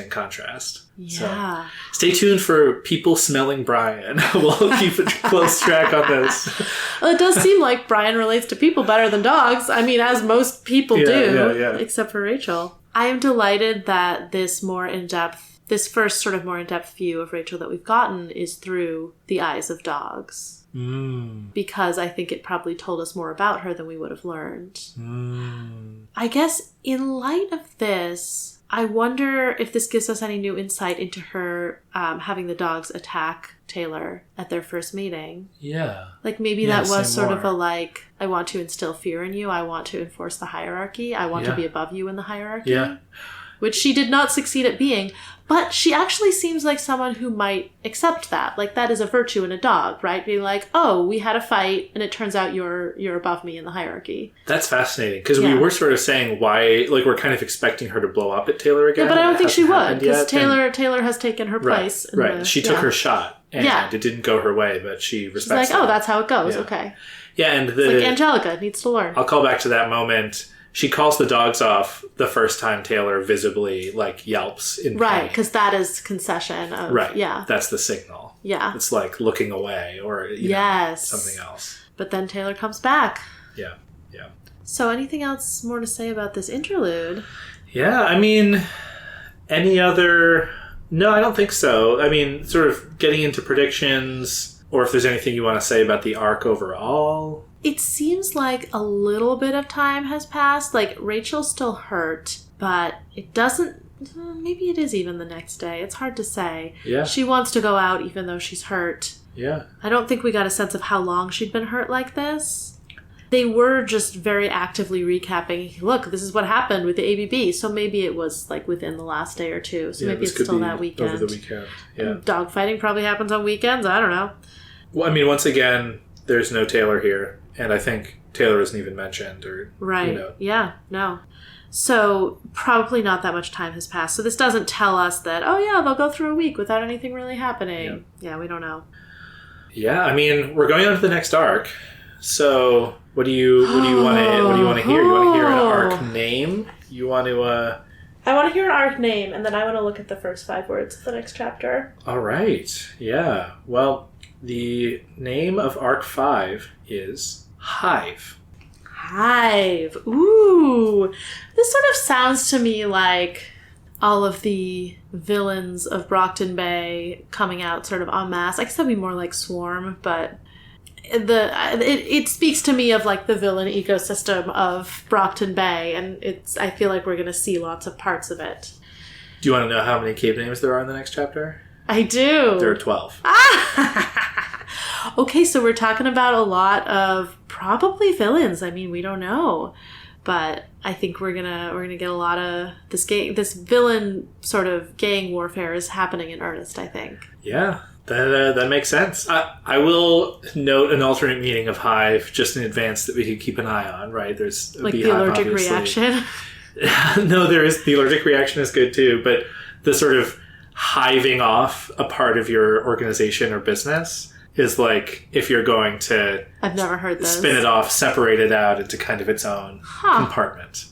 contrast. Yeah. So stay tuned for people smelling Brian. We'll keep a close track on this. Well, it does seem like Brian relates to people better than dogs. I mean, as most people do, except for Rachel. I am delighted that this first sort of more in-depth view of Rachel that we've gotten is through the eyes of dogs. Because I think it probably told us more about her than we would have learned. I guess in light of this, I wonder if this gives us any new insight into her having the dogs attack Taylor at their first meeting. Yeah. Like maybe that was sort of a like, I want to instill fear in you. I want to enforce the hierarchy. I want to be above you in the hierarchy. Yeah. Which she did not succeed at being. But she actually seems like someone who might accept that. Like, that is a virtue in a dog, right? Being like, oh, we had a fight, and it turns out you're above me in the hierarchy. That's fascinating, because we were sort of saying why, like, we're kind of expecting her to blow up at Taylor again. Yeah, but I don't think she would, because Taylor has taken her place. Right. She took her shot, and it didn't go her way, but she respects She's like, oh, that's how it goes. Okay. Yeah, and it's like Angelica needs to learn. I'll call back to that moment. She calls the dogs off the first time Taylor visibly, like, yelps in pain. Right, because that is concession of... Right, yeah. That's the signal. Yeah. It's like looking away or something else. But then Taylor comes back. Yeah. So anything else more to say about this interlude? Yeah, I mean, any other... No, I don't think so. I mean, sort of getting into predictions, or if there's anything you want to say about the arc overall... It seems like a little bit of time has passed. Like, Rachel's still hurt, but it doesn't... Maybe it is even the next day. It's hard to say. Yeah. She wants to go out even though she's hurt. Yeah. I don't think we got a sense of how long she'd been hurt like this. They were just very actively recapping, look, this is what happened with the ABB. So maybe it was, like, within the last day or two. So maybe it's still that weekend. Over the weekend, yeah. Dogfighting probably happens on weekends. I don't know. Well, I mean, once again, there's no Taylor here. And I think Taylor isn't even mentioned or... Right. Yeah, no. So probably not that much time has passed. So this doesn't tell us that, oh yeah, they'll go through a week without anything really happening. Yeah, we don't know. Yeah, I mean, we're going on to the next arc. So what do you want to hear? You want to hear an arc name? You want to... I want to hear an arc name, and then I want to look at the first 5 words of the next chapter. All right. Yeah. Well, the name of arc 5 is... Hive. Ooh. This sort of sounds to me like all of the villains of Brockton Bay coming out sort of en masse. I guess that'd be more like Swarm, but it speaks to me of like the villain ecosystem of Brockton Bay, and I feel like we're going to see lots of parts of it. Do you want to know how many cave names there are in the next chapter? I do. There are 12. Okay, so we're talking about a lot of probably villains. I mean, we don't know, but I think we're gonna get a lot of this villain sort of gang warfare is happening in earnest, I think. Yeah, that makes sense. I will note an alternate meaning of hive just in advance that we could keep an eye on. Right, there's like the allergic reaction. No, there is the allergic reaction is good too, but the sort of hiving off a part of your organization or business is like if you're going to... I've never heard this. Spin it off, separate it out into kind of its own compartment.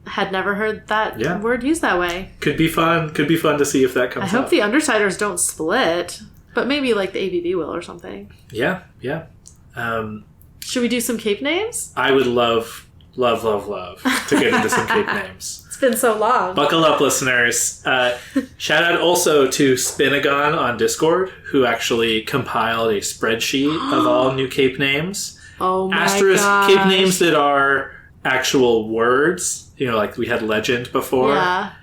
Had never heard that word used that way. Could be fun. Could be fun to see if that comes up. I hope the Undersiders don't split, but maybe like the ABB will or something. Yeah. Should we do some cape names? I would love to get into some cape names. It's been so long. Buckle up, listeners. Shout out also to Spinagon on Discord, who actually compiled a spreadsheet of all new cape names. Oh my Asterisk gosh. cape names that are actual words. You know, like we had legend before. Yeah.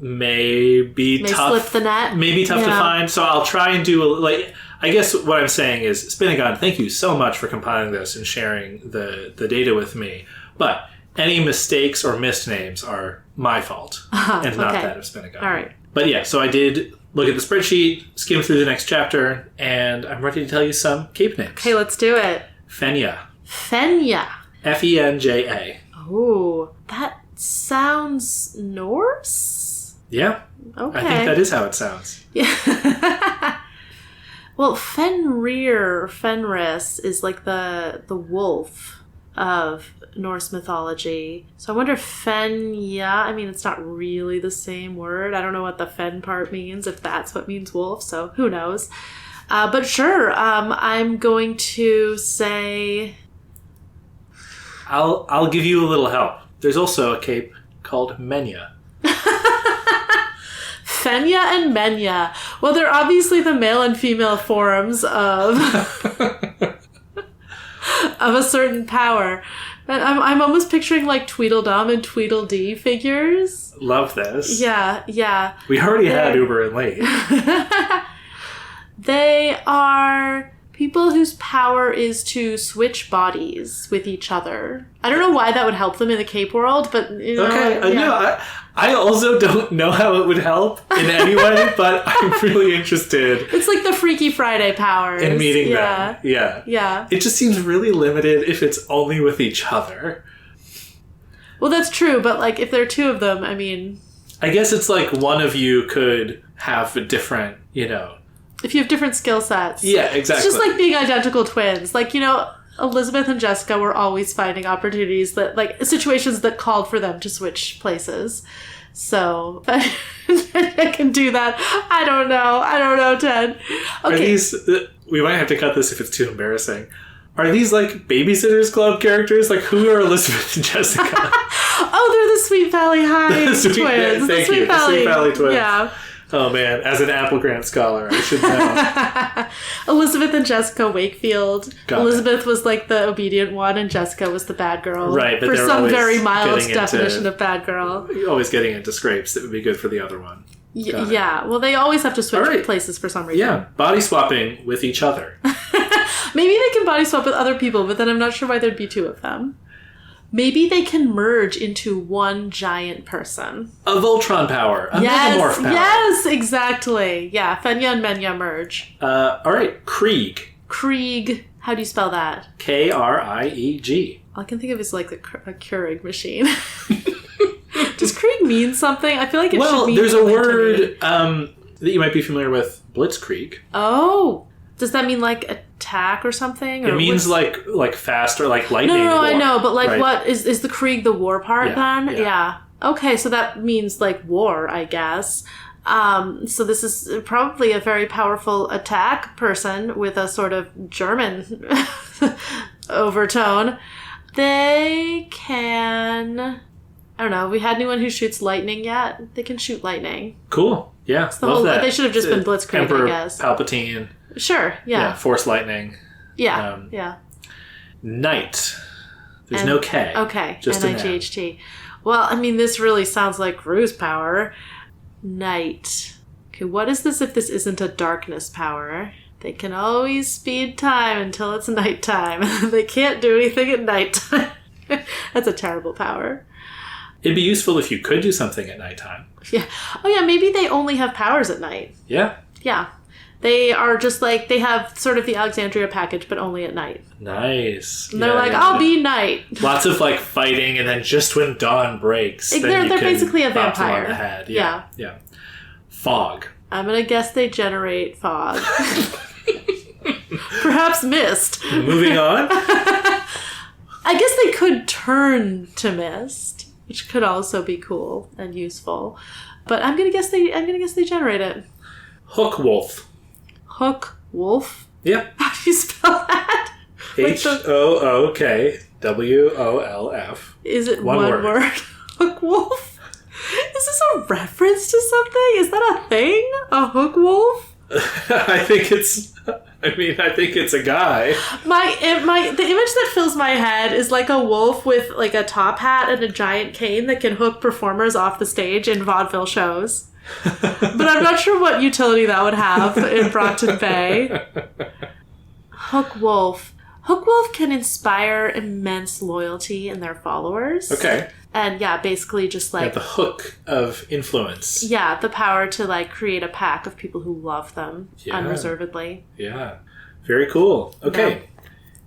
May tough. Slip the net. Maybe tough to find. So I'll try and do I guess what I'm saying is, Spinagon, thank you so much for compiling this and sharing the data with me. But any mistakes or missed names are my fault and not that of Spinagon. All right. But yeah, so I did look at the spreadsheet, skim through the next chapter, and I'm ready to tell you some cape names. Okay, let's do it. Fenja. Fenja. Oh, that sounds Norse? Yeah. Okay. I think that is how it sounds. Yeah. Well, Fenris is like the wolf of Norse mythology. So I wonder if Fenya, I mean, it's not really the same word. I don't know what the fen part means, if that's what means wolf, so who knows. But sure, I'm going to say... I'll give you a little help. There's also a cape called Menya. Fenya and Menya. Well, they're obviously the male and female forms of of a certain power. And I'm almost picturing like Tweedledum and Tweedledee figures. Love this. Yeah. We already had Uber and Late. They are people whose power is to switch bodies with each other. I don't know why that would help them in the cape world, but you know, okay. No, I also don't know how it would help in any way, but I'm really interested. It's like the Freaky Friday powers. In meeting them. Yeah. It just seems really limited if it's only with each other. Well, that's true, but like if there are two of them, I mean... I guess it's like one of you could have a different, if you have different skill sets. Yeah, exactly. It's just like being identical twins. Like, Elizabeth and Jessica were always finding opportunities that, like, situations that called for them to switch places. So, I can do that. I don't know, Ted. Okay. Are these... We might have to cut this if it's too embarrassing. Are these, like, Babysitters Club characters? Like, who are Elizabeth and Jessica? Oh, they're the Sweet Valley High twins. Thank you. The Sweet Valley twins. Yeah. Oh, man. As an Apple Grant scholar, I should know. Elizabeth and Jessica Wakefield. Got Elizabeth it. was like the obedient one, and Jessica was the bad girl. Right, but for they're some always very mild getting definition of bad girl. Always getting into scrapes that would be good for the other one. Yeah, well, they always have to switch places for some reason. Yeah, body swapping with each other. Maybe they can body swap with other people, but then I'm not sure why there'd be two of them. Maybe they can merge into one giant person. A Voltron power. A Megamorph power. Yes, exactly. Yeah, Fenya and Menya merge. All right, Krieg. Krieg. How do you spell that? Krieg. All I can think of is like a Keurig machine. Does Krieg mean something? I feel like it should mean there's a something word that you might be familiar with, Blitzkrieg. Oh. Does that mean like attack or something? Or it means like fast or like lightning. No, war, I know, but like right? what is the Krieg the war part then? Yeah. Okay, so that means like war, I guess. So this is probably a very powerful attack person with a sort of German overtone. They can... I don't know. Have we had anyone who shoots lightning yet? They can shoot lightning. Cool. Yeah. Love that. They should have just been Blitzkrieg, Emperor I guess. Palpatine. Sure, yeah. Force lightning. Yeah. Knight. There's no K. Okay. Just N-I-G-H-T. Well, I mean, this really sounds like Gru's power. Knight. Okay, what is this if this isn't a darkness power? They can always speed time until it's nighttime. They can't do anything at nighttime. That's a terrible power. It'd be useful if you could do something at nighttime. Yeah. Oh, yeah, maybe they only have powers at night. Yeah. Yeah. They are just like, they have sort of the Alexandria package, but only at night. Nice. And they're like, I'll be night. Lots of like fighting, and then just when dawn breaks, they're basically a vampire. On the head. Yeah. Fog. I'm going to guess they generate fog. Perhaps mist. Moving on. I guess they could turn to mist, which could also be cool and useful. But I'm gonna guess they generate it. Hook wolf. Hook wolf? Yeah. How do you spell that? HOOKWOLF. Is it one word? Hook wolf? Is this a reference to something? Is that a thing? A hook wolf? I think it's a guy. The image that fills my head is like a wolf with like a top hat and a giant cane that can hook performers off the stage in vaudeville shows. But I'm not sure what utility that would have in Brockton Bay. Hook wolf. Hook wolf can inspire immense loyalty in their followers. Okay. And yeah, basically just like... the hook of influence. Yeah, the power to like create a pack of people who love them unreservedly. Yeah. Very cool. Okay. Yeah.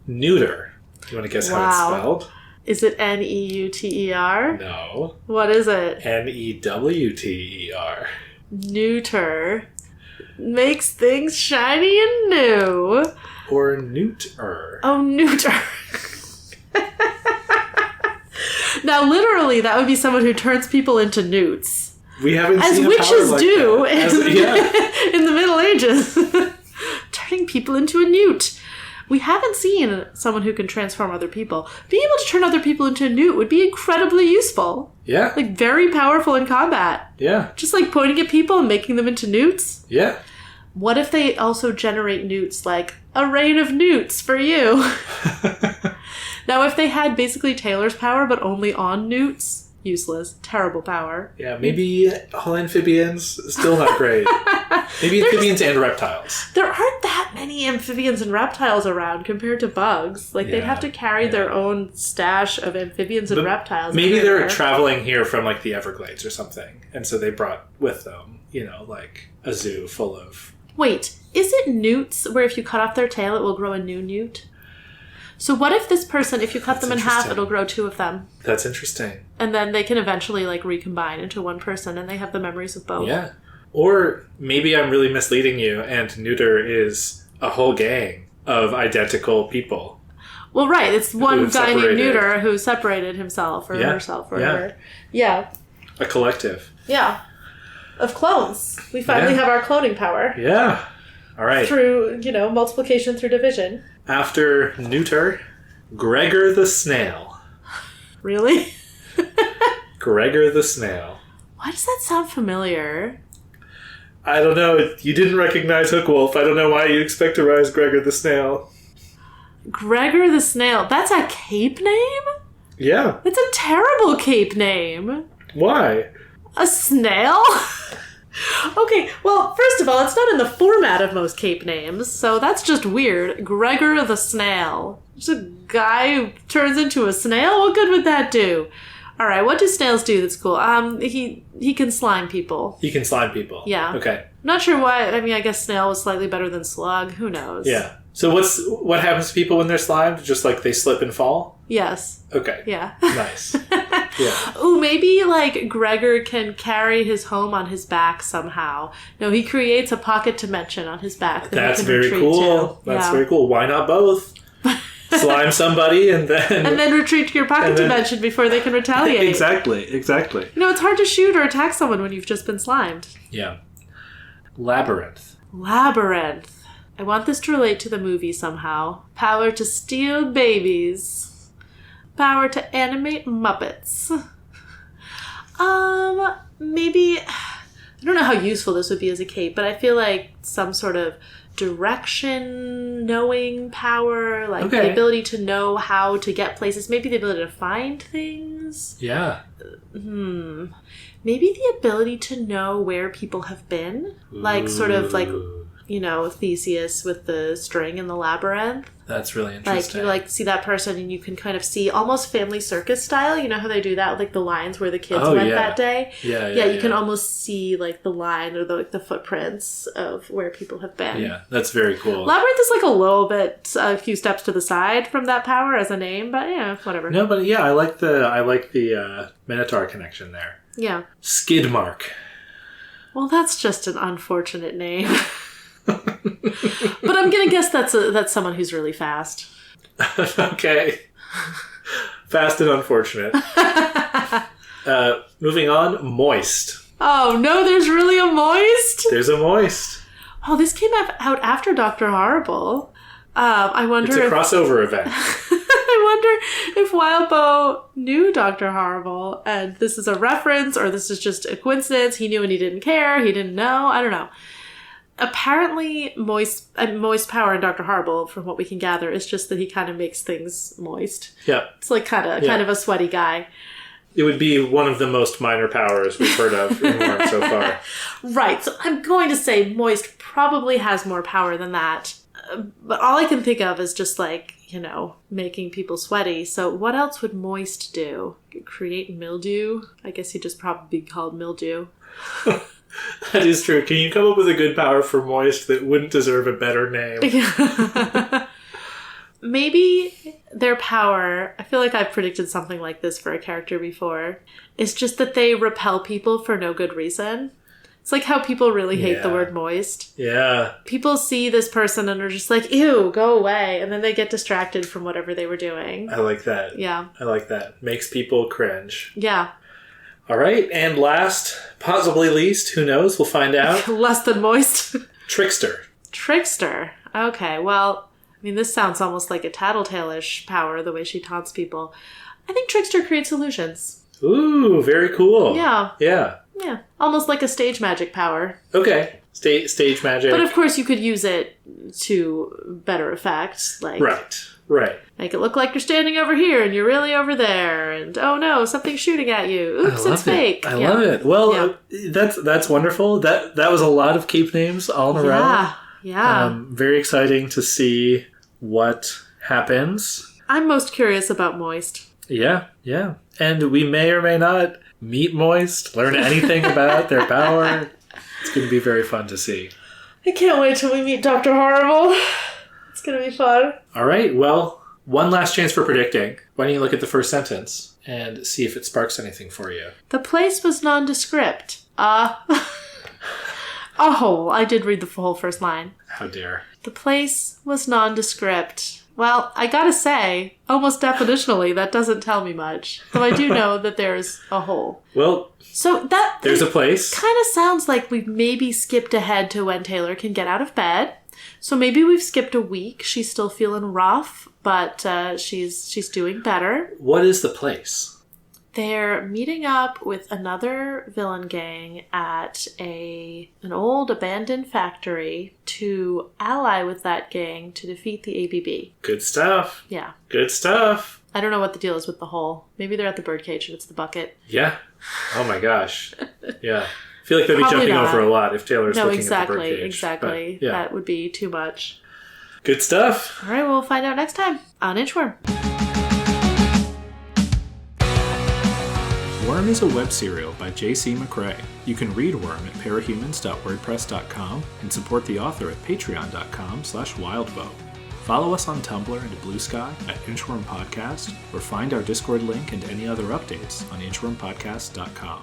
Neuter. You want to guess how it's spelled? Is it Neuter? No. What is it? Newter. Neuter. Makes things shiny and new. Or neuter. Oh, neuter. Now, literally, that would be someone who turns people into newts. We haven't as seen a witches power like do that. in the Middle Ages. Turning people into a newt. We haven't seen someone who can transform other people. Being able to turn other people into a newt would be incredibly useful. Yeah. Like, very powerful in combat. Yeah. Just like pointing at people and making them into newts. Yeah. What if they also generate newts, like a rain of newts for you? Now, if they had basically Taylor's power, but only on newts, useless. Terrible power. Yeah, maybe all amphibians, still not great. Maybe amphibians and reptiles. There aren't that many amphibians and reptiles around compared to bugs. Like, they'd have to carry their own stash of amphibians and reptiles. Maybe they're traveling here from, like, the Everglades or something, and so they brought with them, like, a zoo full of... Wait, is it newts where if you cut off their tail, it will grow a new newt? So what if this person, if you cut them in half, it'll grow two of them? That's interesting. And then they can eventually, like, recombine into one person, and they have the memories of both. Yeah. Or maybe I'm really misleading you, and neuter is a whole gang of identical people. Well, right. It's one guy named Neuter who separated himself or herself or whatever. Yeah. A collective. Yeah. Of clones. We finally have our cloning power. Yeah. All right. Through, multiplication through division. After neuter, Gregor the Snail. Really? Gregor the Snail. Why does that sound familiar? I don't know. You didn't recognize Hookwolf. I don't know why you expect to rise Gregor the Snail. Gregor the Snail. That's a cape name? Yeah. It's a terrible cape name. Why? A snail? Okay, well, first of all, it's not in the format of most cape names, so that's just weird. Gregor the Snail. Just a guy who turns into a snail? What good would that do? Alright, what do snails do that's cool? He can slime people. He can slime people? Yeah. Okay. I'm not sure why. I mean, I guess snail was slightly better than slug. Who knows? Yeah. So what happens to people when they're slimed? Just like they slip and fall? Yes. Okay. Yeah. Nice. Yeah. Ooh, maybe, like, Gregor can carry his home on his back somehow. No, he creates a pocket dimension on his back. That's very cool. That's very cool. Why not both? Slime somebody and then retreat to your pocket dimension before they can retaliate. Exactly. It's hard to shoot or attack someone when you've just been slimed. Yeah. Labyrinth. I want this to relate to the movie somehow. Power to steal babies. Power to animate Muppets. Maybe... I don't know how useful this would be as a cape, but I feel like some sort of direction-knowing power, like the ability to know how to get places, maybe the ability to find things. Yeah. Maybe the ability to know where people have been. Like, sort of like, Theseus with the string in the labyrinth. That's really interesting. Like, you see that person and you can kind of see almost Family Circus style. You know how they do that with, like, the lines where the kids went that day? Yeah, you can almost see, like, the line or the footprints of where people have been. Yeah, that's very cool. Labyrinth is, like, a few steps to the side from that power as a name, but yeah, whatever. No, but yeah, I like the Minotaur connection there. Yeah. Skidmark. Well, that's just an unfortunate name. But I'm gonna guess that's someone who's really fast. Okay. Fast and unfortunate. Moving on, Moist. Oh no, there's really a Moist? There's a Moist. Oh, this came out after Dr. Horrible. I wonder it's a crossover event. I wonder if Wildbow knew Dr. Horrible, and this is a reference, or this is just a coincidence. He knew and he didn't care. He didn't know. I don't know. Apparently, moist power in Dr. Horrible, from what we can gather, is just that he kind of makes things moist. Yeah. It's like kind of a sweaty guy. It would be one of the most minor powers we've heard of in Warren so far. Right. So I'm going to say moist probably has more power than that. But all I can think of is just like, making people sweaty. So what else would moist do? Create mildew? I guess he'd just probably be called mildew. That is true. Can you come up with a good power for moist that wouldn't deserve a better name? Maybe their power, I feel like I've predicted something like this for a character before, is just that they repel people for no good reason. It's like how people really hate the Yeah. word moist. Yeah. People see this person and are just like, ew, go away. And then they get distracted from whatever they were doing. I like that. Yeah. I like that. Makes people cringe. Yeah. All right. And last, possibly least, who knows? We'll find out. Less than moist. Trickster. Trickster. Okay, well, I mean, this sounds almost like a tattletale-ish power, the way she taunts people. I think Trickster creates illusions. Ooh, very cool. Yeah. Yeah. Yeah. Almost like a stage magic power. Okay. Stage magic. But of course, you could use it to better effect. Like, Right. make it look like you're standing over here and you're really over there. And, oh no, something's shooting at you. Oops, it's fake. I love it. Well, that's wonderful. That was a lot of keep names all in a row. Yeah. Very exciting to see what happens. I'm most curious about Moist. Yeah. And we may or may not meet Moist, learn anything about their power. It's going to be very fun to see. I can't wait till we meet Dr. Horrible. It's going to be fun. All right. Well, one last chance for predicting. Why don't you look at the first sentence and see if it sparks anything for you? The place was nondescript. Oh, I did read the whole first line. How dare. The place was nondescript. Well, I gotta say, almost definitionally, that doesn't tell me much. Though I do know that there's a hole. Well, so that there's a place. Kind of sounds like we've maybe skipped ahead to when Taylor can get out of bed. So maybe we've skipped a week. She's still feeling rough, but she's doing better. What is the place? They're meeting up with another villain gang at an old abandoned factory to ally with that gang to defeat the ABB. Good stuff. Yeah. Good stuff. I don't know what the deal is with the hole. Maybe they're at the birdcage and it's the bucket. Yeah. Oh my gosh. Yeah. I feel like they'd be Probably jumping not. over a lot if Taylor's looking exactly, at the birdcage. Exactly. But, yeah. That would be too much. Good stuff. All right, we'll find out next time on Inchworm. Worm is a web serial by J.C. McCrae. You can read Worm at parahumans.wordpress.com and support the author at patreon.com/wildvote. Follow us on Tumblr and Blue Sky at Inchworm Podcast, or find our Discord link and any other updates on inchwormpodcast.com.